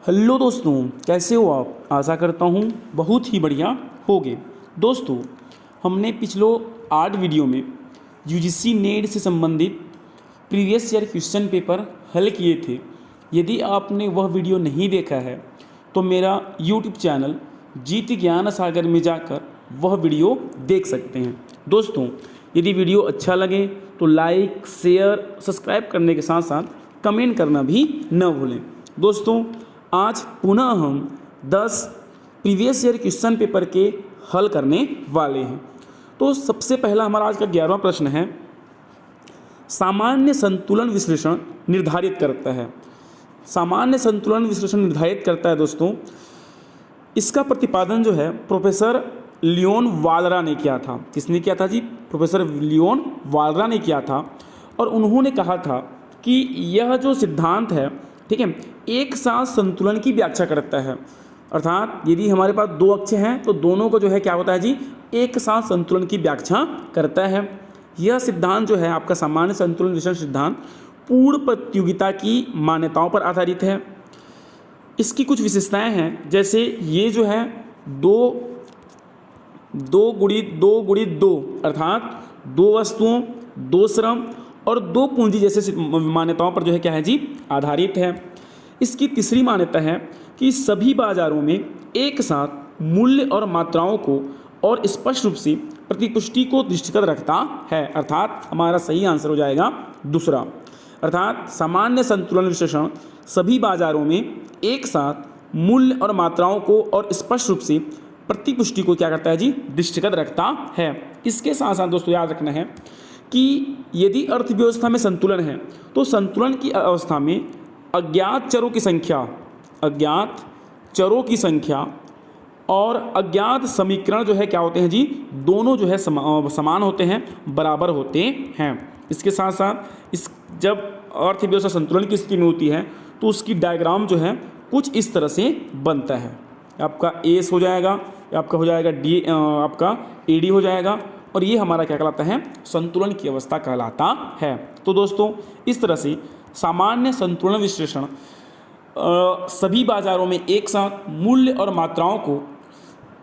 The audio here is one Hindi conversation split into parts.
हेलो दोस्तों, कैसे हो आप। आशा करता हूँ बहुत ही बढ़िया होगे। दोस्तों, हमने पिछलो 8 वीडियो में यूजीसी नेट से संबंधित प्रीवियस ईयर क्वेश्चन पेपर हल किए थे। यदि आपने वह वीडियो नहीं देखा है तो मेरा यूट्यूब चैनल जीत ज्ञान सागर में जाकर वह वीडियो देख सकते हैं। दोस्तों, यदि वीडियो अच्छा लगे तो लाइक, शेयर, सब्सक्राइब करने के साथ साथ कमेंट करना भी न भूलें। दोस्तों, आज पुनः हम 10 प्रीवियस ईयर क्वेश्चन पेपर के हल करने वाले हैं। तो सबसे पहला हमारा आज का 11वां प्रश्न है, सामान्य संतुलन विश्लेषण निर्धारित करता है। सामान्य संतुलन विश्लेषण निर्धारित करता है दोस्तों, इसका प्रतिपादन जो है प्रोफेसर लियोन वालरा ने किया था। किसने किया था जी? प्रोफेसर लियोन वालरा ने किया था। और उन्होंने कहा था कि यह जो सिद्धांत है, ठीक है, एक साथ संतुलन की व्याख्या करता है। अर्थात यदि हमारे पास 2 अक्ष हैं तो दोनों को जो है क्या होता है जी, एक साथ संतुलन की व्याख्या करता है। यह सिद्धांत जो है आपका सामान्य संतुलन विश्लेषण सिद्धांत पूर्ण प्रतियोगिता की मान्यताओं पर आधारित है। इसकी कुछ विशेषताएं हैं, जैसे ये जो है 2 गुणित 2 अर्थात 2 वस्तुओं, 2 श्रम और 2 पूंजी जैसे मान्यताओं पर जो है क्या है जी, आधारित है। इसकी तीसरी मान्यता है कि सभी बाजारों में एक साथ मूल्य और मात्राओं को और स्पष्ट रूप से प्रतिपुष्टि को दृष्टिगत रखता है। अर्थात हमारा सही आंसर हो जाएगा दूसरा। अर्थात सामान्य संतुलन विश्लेषण सभी बाजारों में एक साथ मूल्य और मात्राओं को और स्पष्ट रूप से प्रतिपुष्टि को क्या करता है जी, दृष्टिगत रखता है। इसके साथ साथ दोस्तों याद रखना है कि यदि अर्थव्यवस्था में संतुलन है तो संतुलन की अवस्था में अज्ञात चरों की संख्या और अज्ञात समीकरण जो है क्या होते हैं जी, दोनों जो है समान होते हैं, बराबर होते हैं। इसके साथ साथ जब अर्थव्यवस्था संतुलन की स्थिति में होती है तो उसकी डायग्राम जो है कुछ इस तरह से बनता है। आपका एस हो जाएगा, आपका हो जाएगा डी, आपका एडी हो जाएगा, और ये हमारा क्या कहलाता है, संतुलन की अवस्था कहलाता है। तो दोस्तों, इस तरह से सामान्य संतुलन विश्लेषण सभी बाजारों में एक साथ मूल्य और मात्राओं को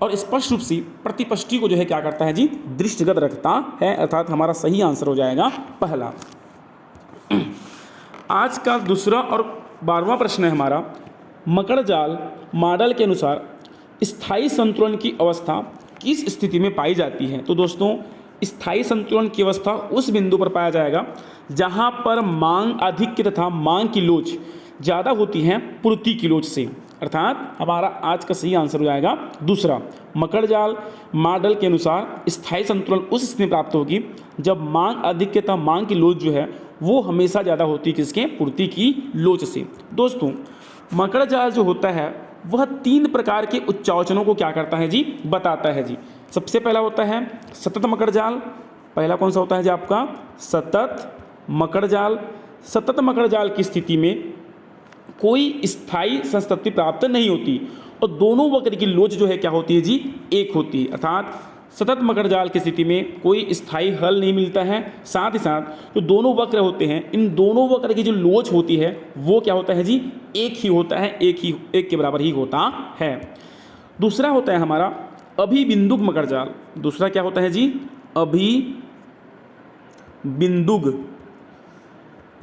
और स्पष्ट रूप से प्रतिपुष्टि को जो है क्या करता है जी, दृष्टिगत रखता है। अर्थात हमारा सही आंसर हो जाएगा पहला। आज का दूसरा और 12वां प्रश्न है हमारा, मकड़ जाल मॉडल के अनुसार स्थायी संतुलन की अवस्था किस स्थिति में पाई जाती है? तो दोस्तों, स्थायी संतुलन की अवस्था उस बिंदु पर पाया जाएगा जहां पर मांग आधिक्य तथा मांग की लोच ज़्यादा होती है पूर्ति की लोच से। अर्थात हमारा आज का सही आंसर हो जाएगा दूसरा। मकड़ जाल मॉडल के अनुसार स्थायी संतुलन उस स्थिति में प्राप्त होगी जब मांग आधिक्य तथा मांग की लोच जो है वो हमेशा ज़्यादा होती है किसके, पूर्ति की लोच से। दोस्तों, मकड़ जाल जो होता है वह 3 प्रकार के उच्चावचनों को क्या करता है जी, बताता है जी। सबसे पहला होता है सतत मकड़ जाल। पहला कौन सा होता है जी आपका, सतत मकड़ जाल। सतत मकड़ जाल की स्थिति में कोई स्थायी संतृप्ति प्राप्त नहीं होती और दोनों वक्र की लोच जो है क्या होती है जी, एक होती है। अर्थात सतत मकड़ जाल की स्थिति में कोई स्थायी हल नहीं मिलता है। साथ ही साथ जो दोनों वक्र होते हैं, इन दोनों वक्र की जो लोच होती है वो क्या होता है जी, एक ही होता है, एक के बराबर ही होता है। दूसरा होता है हमारा अभिबिंदुक मकड़ जाल। दूसरा क्या होता है जी, अभिबिंदुक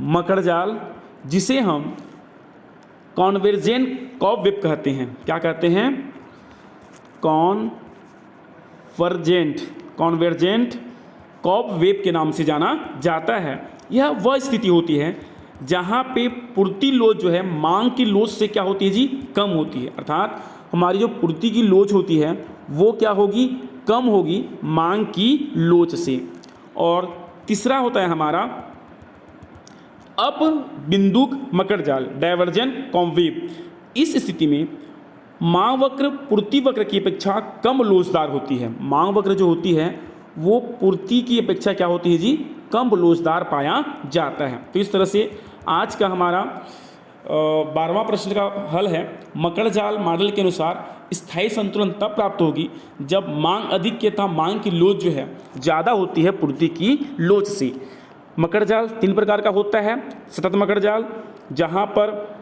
मकड़ जाल, जिसे हम कॉन्वर्जेंट कॉब वेब कहते हैं। क्या कहते हैं? कॉन्वर्जेंट कॉब वेब के नाम से जाना जाता है। यह वह स्थिति होती है जहाँ पे पूर्ति लोच जो है मांग की लोच से क्या होती है जी, कम होती है। अर्थात हमारी जो पूर्ति की लोच होती है वो क्या होगी, कम होगी मांग की लोच से। और तीसरा होता है हमारा अपबिंदुक मकड़ जाल, डाइवर्जेंट कॉन्वेव। इस स्थिति में मांग वक्र पूर्ति वक्र की अपेक्षा कम लोचदार होती है। मांग वक्र जो होती है वो पूर्ति की अपेक्षा क्या होती है जी, कम लोचदार पाया जाता है। तो इस तरह से आज का हमारा 12वां प्रश्न का हल है, मकड़ जाल मॉडल के अनुसार स्थायी संतुलन तब प्राप्त होगी जब मांग अधिक के तथा मांग की लोच जो है ज़्यादा होती है पूर्ति की लोच से। मकड़ जाल 3 प्रकार का होता है। सतत मकड़ जाल, जहाँ पर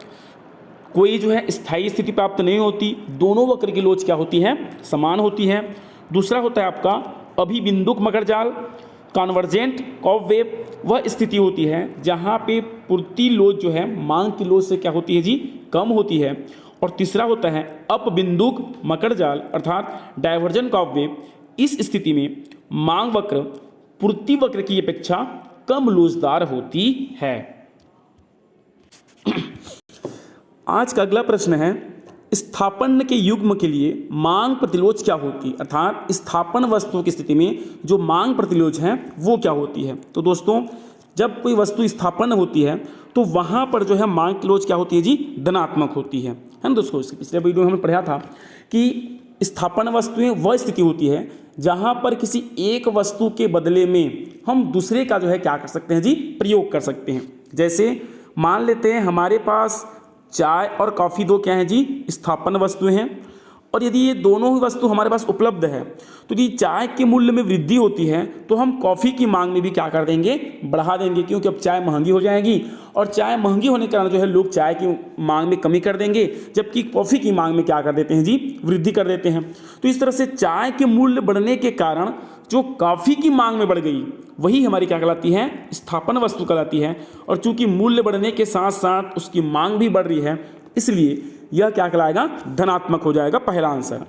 कोई जो है स्थायी स्थिति प्राप्त नहीं होती, दोनों वक्र की लोच क्या होती है, समान होती है। दूसरा होता है आपका अभिबिंदुक मकर जाल, कॉन्वर्जेंट कॉबवेव, वह स्थिति होती है जहाँ पे पूर्ति लोच जो है मांग की लोच से क्या होती है जी, कम होती है। और तीसरा होता है अपबिंदुक मकर जाल अर्थात डायवर्जन कॉबवेव, इस स्थिति में मांग वक्र पूर्ति वक्र की अपेक्षा कम लोचदार होती है। आज का अगला प्रश्न है, स्थापन के युग्म के लिए मांग प्रतिलोच क्या होती है, अर्थात स्थापन वस्तुओं की स्थिति में जो मांग प्रतिलोच है वो क्या होती है। तो दोस्तों जब कोई वस्तु स्थापन होती है तो वहाँ पर जो है मांग की लोच क्या होती है जी, धनात्मक होती है ना दोस्तों। इसके पिछले वीडियो में हमने पढ़ा था कि स्थापन वस्तुएं वह स्थिति होती है जहाँ पर किसी एक वस्तु के बदले में हम दूसरे का जो है क्या कर सकते हैं जी, प्रयोग कर सकते हैं। जैसे मान लेते हैं हमारे पास चाय और कॉफ़ी दो क्या हैं जी, स्थापन वस्तुएं हैं, और यदि ये दोनों ही वस्तु हमारे पास उपलब्ध है तो यदि चाय के मूल्य में वृद्धि होती है तो हम कॉफ़ी की मांग में भी क्या कर देंगे, बढ़ा देंगे, क्योंकि अब चाय महंगी हो जाएगी और चाय महंगी होने के कारण जो है लोग चाय की मांग में कमी कर देंगे, जबकि कॉफ़ी की मांग में क्या कर देते हैं जी, वृद्धि कर देते हैं। तो इस तरह से चाय के मूल्य बढ़ने के कारण जो कॉफ़ी की मांग में बढ़ गई वही हमारी क्या कहलाती है, स्थापन वस्तु कहलाती है। और चूंकि मूल्य बढ़ने के साथ साथ उसकी मांग भी बढ़ रही है, इसलिए यह क्या कहलाएगा, धनात्मक हो जाएगा, पहला आंसर।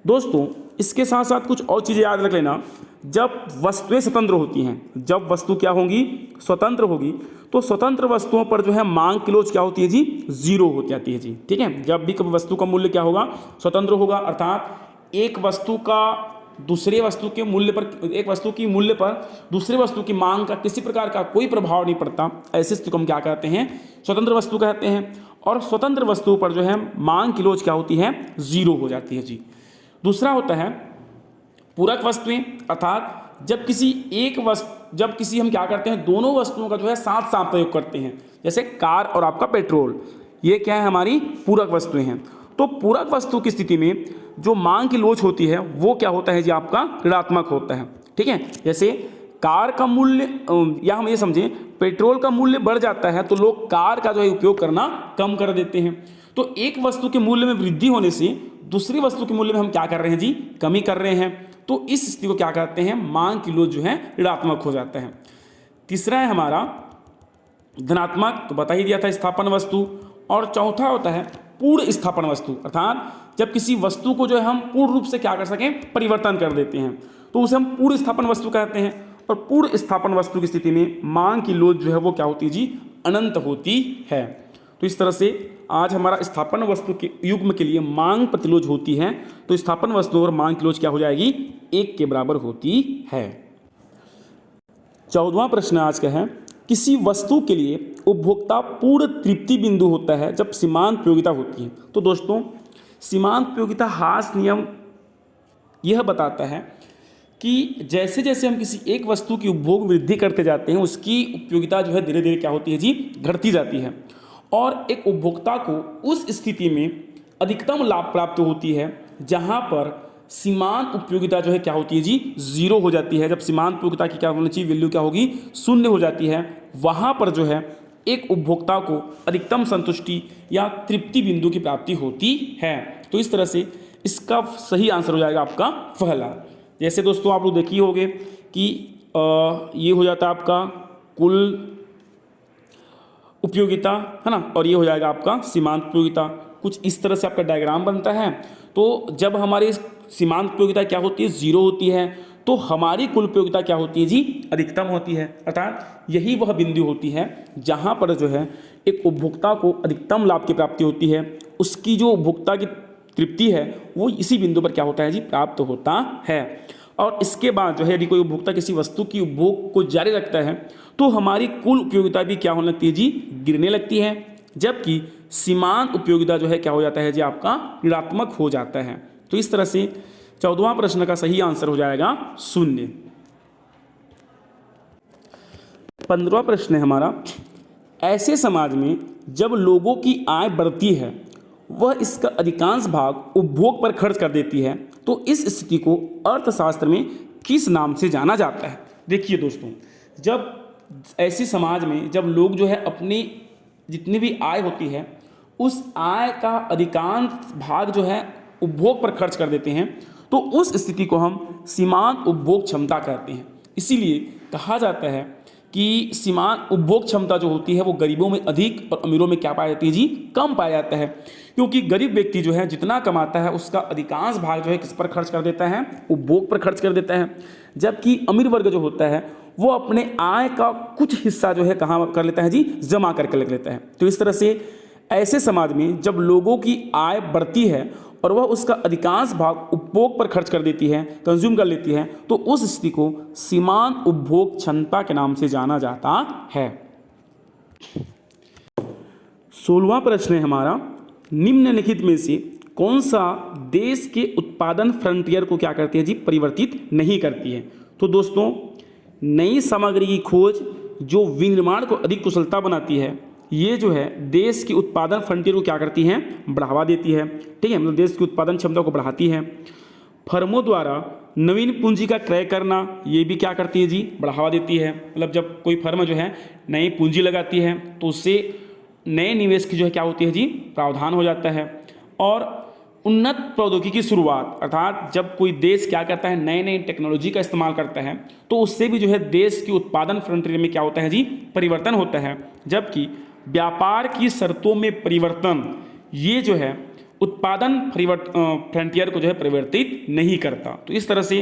दोस्तों इसके साथ साथ कुछ और चीज़ें याद रख लेना। जब वस्तुएं स्वतंत्र होती हैं, जब वस्तु क्या होगी, स्वतंत्र होगी, तो स्वतंत्र वस्तुओं पर जो है मांग की लोच क्या होती है जी, जीरो हो जाती है जी। ठीक है, जब भी कभी वस्तु का मूल्य क्या होगा, स्वतंत्र होगा, अर्थात एक वस्तु का दूसरे वस्तु के मूल्य पर, एक वस्तु की मूल्य पर दूसरे वस्तु की मांग का किसी प्रकार का कोई प्रभाव नहीं पड़ता, ऐसी स्थिति को हम क्या कहते हैं, स्वतंत्र वस्तु कहते हैं। और स्वतंत्र वस्तु पर जो है मांग की लोच क्या होती है, जीरो हो जाती है जी। दूसरा होता है पूरक वस्तुएं, अर्थात जब किसी हम क्या करते हैं, दोनों वस्तुओं का जो है साथ साथ प्रयोग करते हैं, जैसे कार और आपका पेट्रोल, ये क्या है, हमारी पूरक वस्तुएं हैं। तो पूरक वस्तु की स्थिति में जो मांग की लोच होती है वो क्या होता है जी, आपका ऋणात्मक होता है। ठीक है, जैसे कार का मूल्य, या हम ये समझें पेट्रोल का मूल्य बढ़ जाता है तो लोग कार का जो है उपयोग करना कम कर देते हैं। तो एक वस्तु के मूल्य में वृद्धि होने से दूसरी वस्तु के मूल्य में हम क्या कर रहे हैं जी, कमी कर रहे हैं। तो इस स्थिति को क्या कहते हैं, मांग की लोच जो है ऋणात्मक हो जाता है। तीसरा है हमारा धनात्मक, तो बता ही दिया था, स्थापन वस्तु। और चौथा होता है पूर्ण स्थापन वस्तु, अर्थात जब किसी वस्तु को जो है हम पूर्ण रूप से क्या कर सकें, परिवर्तन कर देते हैं, तो उसे हम पूर्ण स्थापन वस्तु कहते हैं। और पूर्ण स्थापन वस्तु की स्थिति में मांग की लोच जो है वो क्या होती है जी, अनंत होती है। तो इस तरह से आज हमारा स्थापन वस्तु के युग्म के लिए मांग प्रतिलोच होती है, तो स्थापन वस्तु और मांग की लोच क्या हो जाएगी, 1 के बराबर होती है। 14वां प्रश्न आज का है, किसी वस्तु के लिए उपभोक्ता पूर्ण तृप्ति बिंदु होता है जब सीमांत प्रयोगिता होती है। तो दोस्तों सीमांत प्रयोगिता हास नियम यह बताता है कि जैसे जैसे हम किसी एक वस्तु की उपभोग वृद्धि करते जाते हैं, उसकी उपयोगिता जो है धीरे धीरे क्या होती है जी, घटती जाती है। और एक उपभोक्ता को उस स्थिति में अधिकतम लाभ प्राप्त होती है जहाँ पर सीमांत उपयोगिता जो है क्या होती है जी, जीरो हो जाती है। जब सीमांत उपयोगिता की क्या होनी चाहिए, वैल्यू क्या होगी, शून्य हो जाती है, वहाँ पर जो है एक उपभोक्ता को अधिकतम संतुष्टि या तृप्ति बिंदु की प्राप्ति होती है। तो इस तरह से इसका सही आंसर हो जाएगा आपका पहला। जैसे दोस्तों आप लोग देखिए होंगे कि ये हो जाता है आपका कुल उपयोगिता, है ना, और ये हो जाएगा आपका सीमांत उपयोगिता। कुछ इस तरह से आपका डायग्राम बनता है। तो जब हमारी सीमांत उपयोगिता क्या होती है, जीरो होती है, तो हमारी कुल उपयोगिता क्या होती है जी, अधिकतम होती है। अर्थात यही वह बिंदु होती है जहाँ पर जो है एक उपभोक्ता को अधिकतम लाभ की प्राप्ति होती है, उसकी जो उपभोक्ता की तृप्ति है वो इसी बिंदु पर क्या होता है जी, प्राप्त होता है। और इसके बाद जो है यदि कोई उपभोक्ता किसी वस्तु की उपभोग को जारी रखता है तो हमारी कुल उपयोगिता भी क्या होने लगती है जी, गिरने लगती है, जबकि सीमांत उपयोगिता जो है क्या हो जाता है जी, आपका ऋणात्मक हो जाता है। तो इस तरह से 14वां प्रश्न का सही आंसर हो जाएगा 0। 15वां प्रश्न है हमारा, ऐसे समाज में जब लोगों की आय बढ़ती है वह इसका अधिकांश भाग उपभोग पर खर्च कर देती है, तो इस स्थिति को अर्थशास्त्र में किस नाम से जाना जाता है। देखिए दोस्तों, जब ऐसी समाज में जब लोग जो है अपनी जितनी भी आय होती है उस आय का अधिकांश भाग जो है उपभोग पर खर्च कर देते हैं, तो उस स्थिति को हम सीमांत उपभोग क्षमता कहते हैं। इसीलिए कहा जाता है कि सीमांत उपभोग क्षमता जो होती है वो गरीबों में अधिक और अमीरों में क्या पाया जाती है जी, कम पाया जाता है। क्योंकि गरीब व्यक्ति जो है जितना कमाता है उसका अधिकांश भाग जो है किस पर खर्च कर देता है, उपभोग पर खर्च कर देता है, जबकि अमीर वर्ग जो होता है वो अपने आय का कुछ हिस्सा जो है कहाँ कर लेता है जी, जमा करके रख लेता है। तो इस तरह से ऐसे समाज में जब लोगों की आय बढ़ती है और वह उसका अधिकांश भाग उपभोग पर खर्च कर देती है, कंज्यूम कर लेती है, तो उस स्थिति को सीमांत उपभोग क्षमता के नाम से जाना जाता है। 16वां प्रश्न है हमारा, निम्नलिखित में से कौन सा देश के उत्पादन फ्रंटियर को क्या करती है जी, परिवर्तित नहीं करती है। तो दोस्तों, नई सामग्री की खोज जो विनिर्माण को अधिक कुशलता बनाती है, ये जो है देश की उत्पादन फ्रंटियर को क्या करती हैं, बढ़ावा देती है। ठीक है, मतलब देश की उत्पादन क्षमता को बढ़ाती है। फर्मों द्वारा नवीन पूंजी का क्रय करना, ये भी क्या करती है जी, बढ़ावा देती है। मतलब जब कोई फर्म जो है नई पूंजी लगाती है तो उससे नए निवेश की जो है क्या होती है जी, प्रावधान हो जाता है। और उन्नत प्रौद्योगिकी की शुरुआत, अर्थात जब कोई देश क्या करता है, नए नए टेक्नोलॉजी का इस्तेमाल करता है, तो उससे भी जो है देश की उत्पादन फ्रंटियर में क्या होता है जी, परिवर्तन होता है। जबकि व्यापार की शर्तों में परिवर्तन, ये जो है उत्पादन फ्रंटियर को जो है परिवर्तित नहीं करता। तो इस तरह से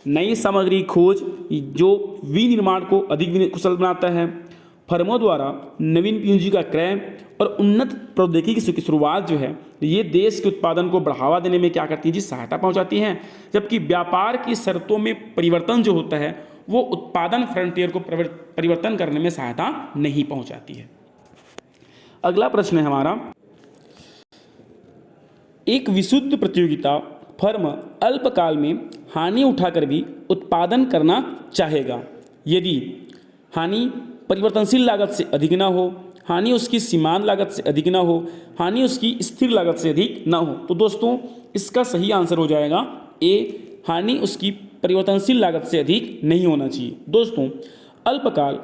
नई सामग्री खोज जो विनिर्माण को अधिक कुशल बनाता है, फर्मों द्वारा नवीन पूंजी का क्रय और उन्नत प्रौद्योगिकी की शुरुआत जो है, ये देश के उत्पादन को बढ़ावा देने में क्या करती है जी, सहायता पहुंचाती हैं। जबकि व्यापार की शर्तों में परिवर्तन जो होता है वो उत्पादन फ्रंटियर को परिवर्तन करने में सहायता नहीं पहुंचाती है। अगला प्रश्न है हमारा, एक विशुद्ध प्रतियोगिता फर्म अल्पकाल में हानि उठाकर भी उत्पादन करना चाहेगा यदि हानि परिवर्तनशील लागत से अधिक ना हो, हानि उसकी सीमांत लागत से अधिक ना हो, हानि उसकी स्थिर लागत से अधिक ना हो। तो दोस्तों, इसका सही आंसर हो जाएगा ए, हानि उसकी परिवर्तनशील लागत से अधिक नहीं होना चाहिए। दोस्तों, अल्पकाल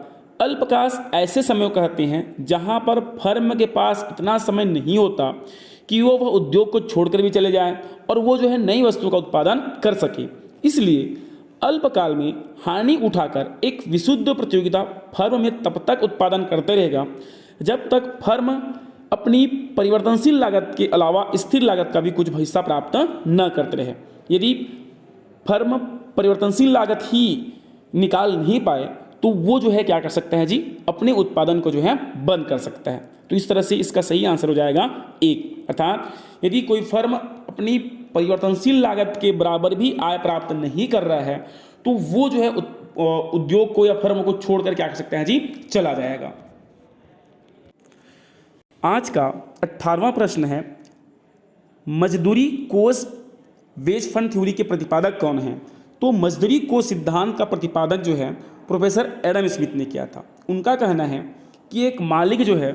ऐसे समय को कहते हैं जहां पर फर्म के पास इतना समय नहीं होता कि वह उद्योग को छोड़कर भी चले जाए और वो जो है नई वस्तु का उत्पादन कर सके। इसलिए अल्पकाल में हानि उठाकर एक विशुद्ध प्रतियोगिता फर्म में तब तक उत्पादन करते रहेगा जब तक फर्म अपनी परिवर्तनशील लागत के अलावा स्थिर लागत का भी कुछ हिस्सा प्राप्त न करते रहे। यदि फर्म परिवर्तनशील लागत ही निकाल नहीं पाए तो वो जो है क्या कर सकता है जी, अपने उत्पादन को जो है बंद कर सकता है। तो इस तरह से इसका सही आंसर हो जाएगा एक, अर्थात यदि कोई फर्म अपनी परिवर्तनशील लागत के बराबर भी आय प्राप्त नहीं कर रहा है तो वो जो है उद्योग को या फर्म को छोड़कर क्या कर सकता है जी, चला जाएगा। आज का 18वां प्रश्न है, मजदूरी कोष वेज फंड थ्योरी के प्रतिपादक कौन हैं। तो मजदूरी कोष सिद्धांत का प्रतिपादक जो है प्रोफेसर एडम स्मिथ ने किया था। उनका कहना है कि एक मालिक जो है,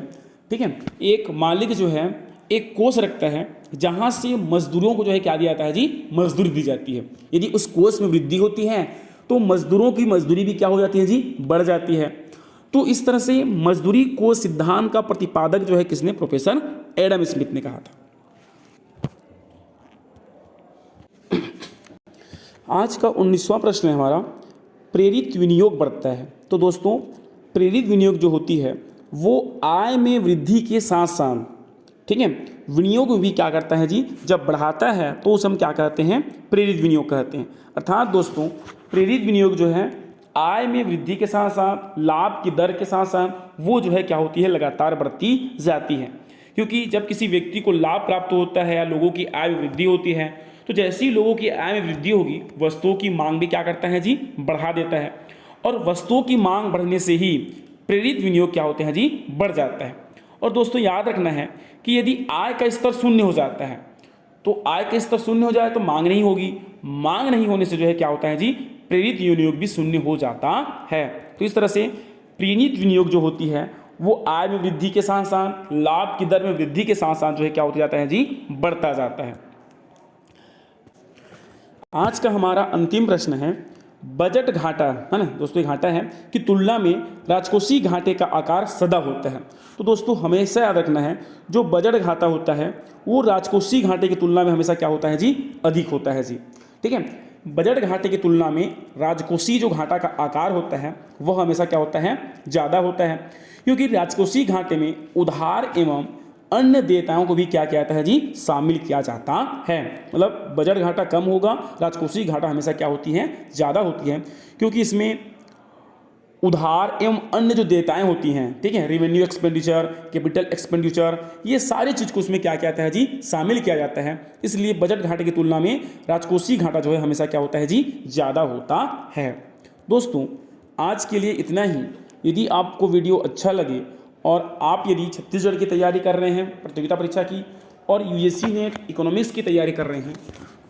ठीक है, एक मालिक जो है एक कोष रखता है जहां से मजदूरों को जो है क्या दिया जाता है जी, मजदूरी दी जाती है। यदि उस कोष में वृद्धि होती है तो मजदूरों की मजदूरी भी क्या हो जाती है जी, बढ़ जाती है। तो इस तरह से मजदूरी कोष सिद्धांत का प्रतिपादक जो है किसने, प्रोफेसर एडम स्मिथ ने कहा था। आज का 19वां प्रश्न है हमारा, प्रेरित विनियोग बढ़ता है। तो दोस्तों, प्रेरित विनियोग जो होती है वो आय में वृद्धि के साथ साथ, ठीक है, विनियोग भी क्या करता है जी, जब बढ़ाता है तो उसे हम क्या कहते हैं, प्रेरित विनियोग कहते हैं। अर्थात दोस्तों, प्रेरित विनियोग जो है आय में वृद्धि के साथ साथ, लाभ की दर के साथ साथ वो जो है क्या होती है, लगातार बढ़ती जाती है। क्योंकि जब किसी व्यक्ति को लाभ प्राप्त होता है या लोगों की आय में वृद्धि होती है तो जैसे ही लोगों की आय में वृद्धि होगी वस्तुओं की मांग भी क्या करता है जी, बढ़ा देता है। और वस्तुओं की मांग बढ़ने से ही प्रेरित विनियोग क्या होते हैं जी, बढ़ जाता है। और दोस्तों याद रखना है कि यदि आय का स्तर शून्य हो जाता है तो आय का स्तर शून्य हो जाए तो मांग नहीं होगी, मांग नहीं होने से जो है क्या होता है जी, प्रेरित विनियोग भी शून्य हो जाता है। तो इस तरह से प्रेरित विनियोग जो होती है वो आय में वृद्धि के साथ साथ, लाभ की दर में वृद्धि के साथ साथ जो है क्या होता जाता है जी, बढ़ता जाता है। आज का हमारा अंतिम प्रश्न है, बजट घाटा, है ना दोस्तों, ये घाटा है कि तुलना में राजकोषीय घाटे का आकार सदा होता है। तो दोस्तों हमेशा याद रखना है, जो बजट घाटा होता है वो राजकोषीय घाटे की तुलना में हमेशा क्या होता है जी, अधिक होता है जी। ठीक है, बजट घाटे की तुलना में राजकोषीय जो घाटा का आकार होता है वह हमेशा क्या होता है, ज़्यादा होता है, क्योंकि राजकोषीय घाटे में उधार एवं अन्य देयताओं को भी क्या किया जाता है जी, शामिल किया जाता है। मतलब बजट घाटा कम होगा, राजकोषीय घाटा हमेशा क्या होती है, ज़्यादा होती है, क्योंकि इसमें उधार एवं अन्य जो देयताएं होती हैं, ठीक है, रेवेन्यू एक्सपेंडिचर, कैपिटल एक्सपेंडिचर, ये सारी चीज़ को उसमें क्या किया जाता है जी, शामिल किया जाता है। इसलिए बजट घाटे की तुलना में राजकोषीय घाटा जो है हमेशा क्या होता है जी, ज़्यादा होता है। दोस्तों आज के लिए इतना ही। यदि आपको वीडियो अच्छा लगे और आप यदि छत्तीसगढ़ की तैयारी कर रहे हैं प्रतियोगिता परीक्षा की और यूजीसी नेट इकोनॉमिक्स की तैयारी कर रहे हैं,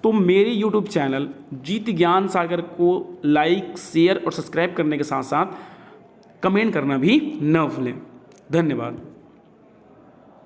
तो मेरे यूट्यूब चैनल जीत ज्ञान सागर को लाइक, शेयर और सब्सक्राइब करने के साथ साथ कमेंट करना भी न भूलें। धन्यवाद।